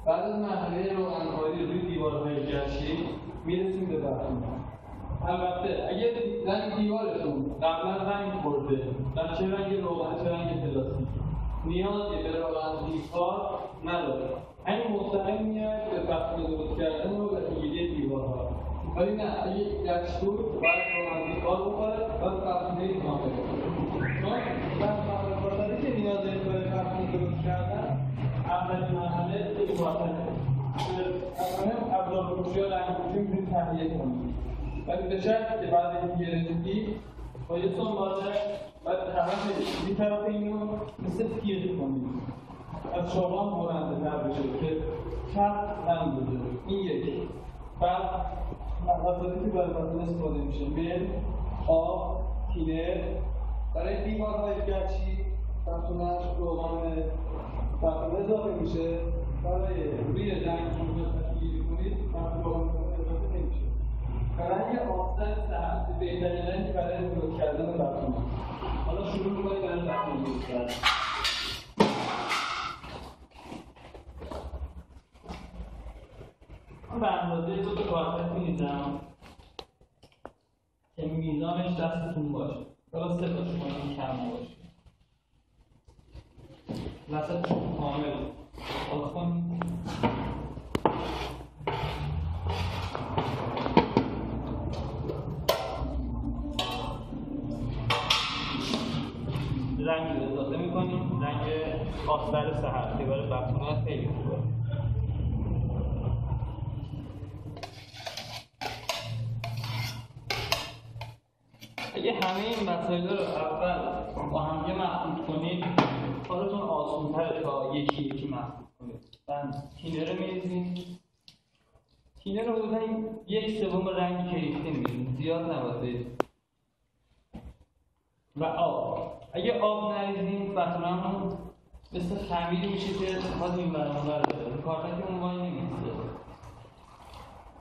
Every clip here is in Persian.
بعد از مرحله روغنکاری روی دیوارهای گچی میرسیم به بطونه. البته اگه رنگ دیوارتون قبلا رنگ خورده و چه رنگ روغن چه رنگ پلاستیک نیازی به روغن دیوار نداره. همین مستقیم میاد به بطونه درست کردن و بهگیری دیوارها. ولی نه، اگه گچ بود باید روغن دیوار بخوره باید بطونه کامل بخوره. چون بطونه که نیازی به بطونه درست کردن اولین مرحله دیوارها ابزار فروشی و رنگ فروشی میتونید تهیه کنید. ولی به شرطی که بعد این گرفتگی با یه سنباله باید یه طرف اینو مثل تیر کنید از شغلان برنده تر بشه که چپ رنگ بده. این یکی. بعد مقاصدی که برای بطون استفاده میشه مل، آب، تینر. برای دیوارهای گچی بطونش روغن بطون اضافه میشه. برای روی رنگ که تغییر کنید روغن اضافه نمیشه. رنگ آفتن سهل بهترین رنگی برای درست کردن بطونه. حالا شروع کنید برای بطون درست کردن. من به اندازه 2 تا کارتک می‌ریزم که میزانش دستتون باشه. حالا 3 تاش کنید کم باشه. وسطش کامل باز کنید. رنگ رو اضافه می‌کنیم، رنگ آفتر سحر که برای بطونه خیلی خوبه. اگه همه این مسائل رو اول با هم یه مخلوط کنید کارتون آسان‌تره تا یکی یکی مخلوط کنید. بعد تینر رو می‌ریزیم. تینر رو بزنیم 1/3 رنگی که ریخته می‌ریزیم، زیاد نباید بریزیم. و آب. اگه آب نریزیم بطونمون مثل خمیری میشه که باز این برانور داره. کارتکمون وای نمیسته.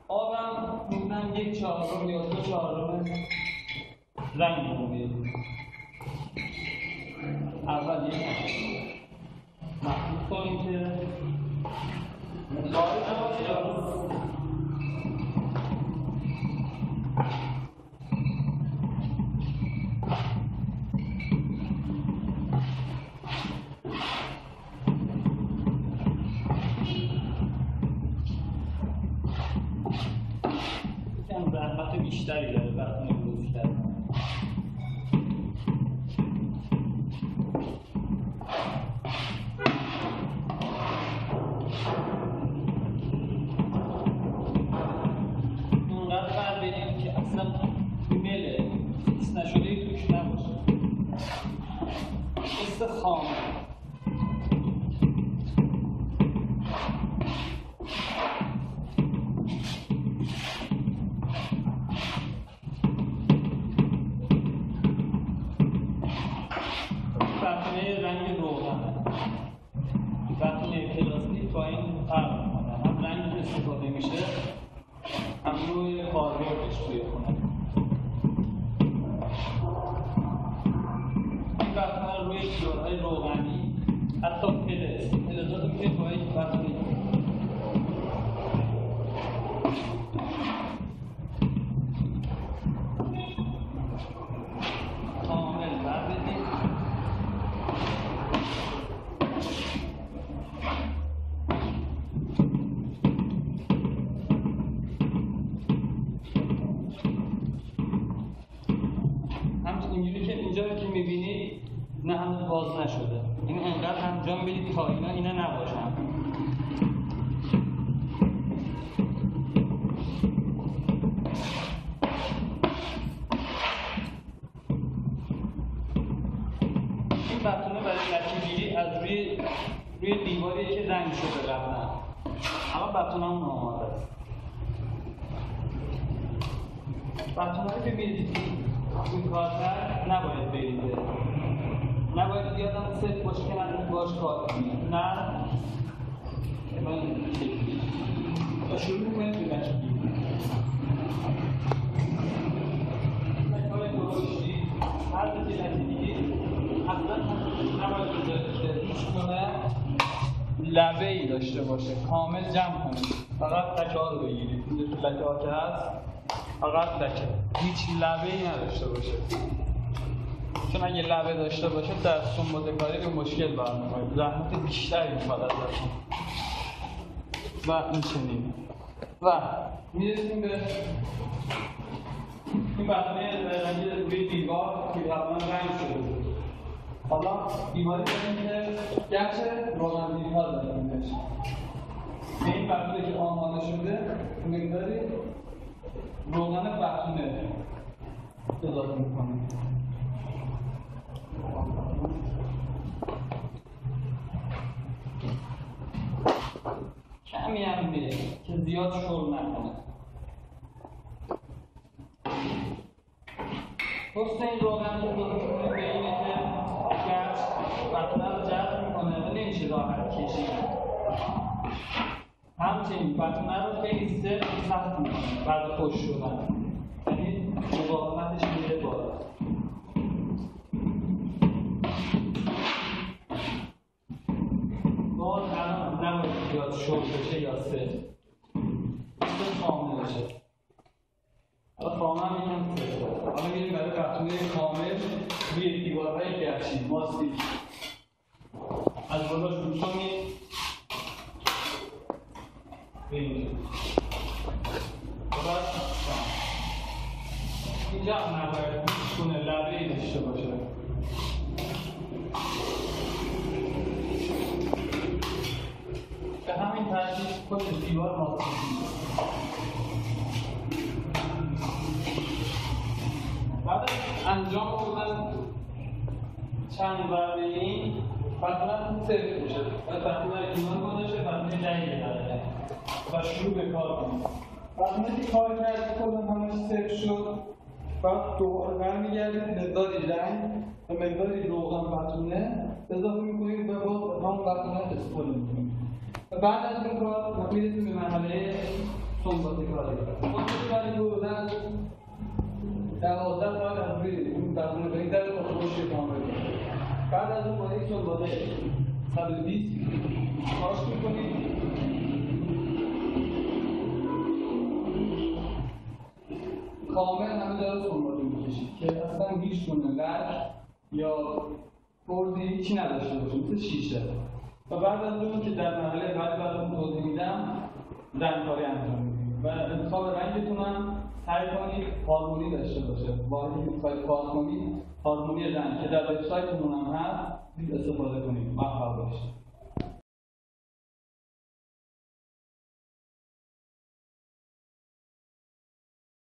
آبم می‌زنم 1/4 یا 2/4 رنگ رو می‌ریزیم. اول یک مخلوط کنیم که خارج نباشه. زحمت بیشتری داره براتون درست کردن. اونقدر بر بریم که اصلا مل فیکس نشده توش نباشه. مثل خامه. رنگ روغن بطونه پلاستیک با این فرق می‌کنه. هم رنگی استفاده میشه هم روی کاربردش توی خونه. این بطونه روی دیوارهای روغنی حتی فلزات میشه با این بطونه کامل بردارید. اینجوری که اینجا که می‌بینید نه هنوز باز نشده. این انقدر انجام بدید تا اینا نباشن. این بطونه برای لکه‌گیری از روی دیواری که رنگ شده قبلا. اما بطونه هم آماده است. بطونه رو که می‌ریزید این کارتر نباید بریزه. نباید یادم صرف باشه که من باش کار کنیم. نه من تا شروع میکنیم به لکه‌گیری. کار درشتی هر چیزی لکه‌گیری اصلا نباید بذارید روش کنه لبه‌ای داشته باشه کامل جمع کنید، فقط لکه ها رو بگیرید. اینجا لکه ها که هست فقط لکه، هیچ لبه‌ای نداشته باشه، چون اگه لبه داشته باشه در سنباده کاری به مشکل برمی‌خوره، زحمت بیشتری می‌خواد ازتون و این چنین. و میرسیم به این بطنه رنگی روی دیوار که قبلا رنگ شده بود. حالا دیواری داریم که گرچه روغن‌دیوها داریم بهش، به این بطنه که آماده شده مقداری روغن بطنه اضافه می‌کنیم. کمی هم میره که زیاد شل نکنه. حسن این روغن که بزرگونه به اینه که گرچ بطنه رو جذب میکنه و نمیشه راحت کشید. همچنین بطنه رو خیلی سخت میکنه بعد خوش شدن، یعنی مقاومتش میره بالا. باز الان نباید زیاد شل بشه یا سفت کامل بشه. حالا کامل میگم سفت. حالا میریم برای بطنه کامل روی دیوارهای گرچی ماستیک از بالا شروع کنید به اینجا. اینجا هم نباید کنه لبه‌ای داشته باشه. به همین ترتیب کل دیوار ماستیک میشه. بعد از انجام بودن چند ضربه این بطنه سفت میشه و بطنه ایمان گذاشته بطنه جنگی داره و شروع به کار کنید. بطنه که کار کرد کل همش سفت شد، بعد دوباره برمیگردید مقداری رنگ و مقداری روغن بطنه اضافه میکنید و باز همون بطنه استفاده میکنید. و بعد از این کار میرسیم به مرحله سنباده کاری. سنباده کاری بودن 12 ساعت از روی این بطنه به این در خودش کامل کنید. بعد از اون با یک سنباده 120 کاش میکنید. کامل همه جا رو سنباده میکشید که اصلا هیچ گونه لک یا پردی هیچی نداشته باشه، مثل شیشه. و بعد از اون که در مرحله بعد توضیح میدم رنگکاری انجام میدید و انتخاب رنگتون هم سعی کنید هارمونی داشته باشه. واحدی که میخواید کار کنید هارمونی رنگ که در وبسایتتون هم هست استفاده کنید. موفق باشید.